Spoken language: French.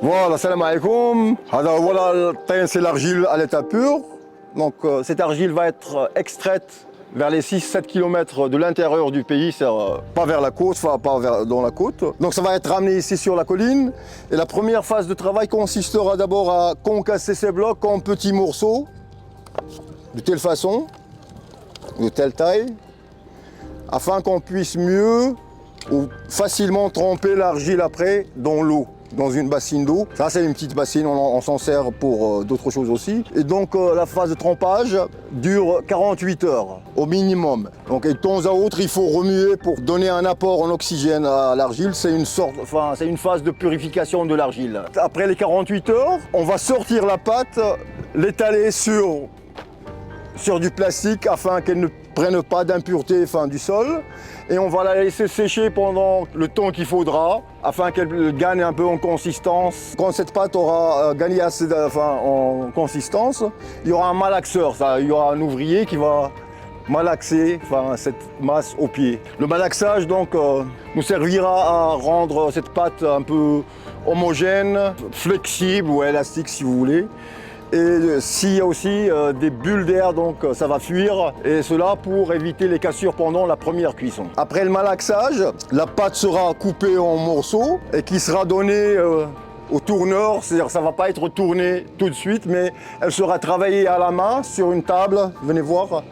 Voilà, salam alaikum. Alors voilà, c'est l'argile à l'état pur. Donc cette argile va être extraite vers les 6-7 km de l'intérieur du pays, pas vers la côte, dans la côte. Donc ça va être ramené ici sur la colline. Et la première phase de travail consistera d'abord à concasser ces blocs en petits morceaux, de telle façon, de telle taille, afin qu'on puisse mieux ou facilement tremper l'argile après dans l'eau, dans une bassine d'eau. Ça, c'est une petite bassine, on s'en sert pour d'autres choses aussi. Et donc la phase de trempage dure 48 heures au minimum. Donc de temps à autre, il faut remuer pour donner un apport en oxygène à l'argile. C'est une phase de purification de l'argile. Après les 48 heures, on va sortir la pâte, l'étaler sur du plastique afin qu'elle ne prenne pas d'impuretés du sol. Et on va la laisser sécher pendant le temps qu'il faudra afin qu'elle gagne un peu en consistance. Quand cette pâte aura gagné assez en consistance, il y aura un malaxeur, il y aura un ouvrier qui va malaxer cette masse au pied. Le malaxage donc nous servira à rendre cette pâte un peu homogène, flexible ou élastique si vous voulez. Et s'il y a aussi des bulles d'air, donc ça va fuir, et cela pour éviter les cassures pendant la première cuisson. Après le malaxage, la pâte sera coupée en morceaux et qui sera donnée au tourneur, c'est-à-dire que ça ne va pas être tourné tout de suite, mais elle sera travaillée à la main sur une table, venez voir.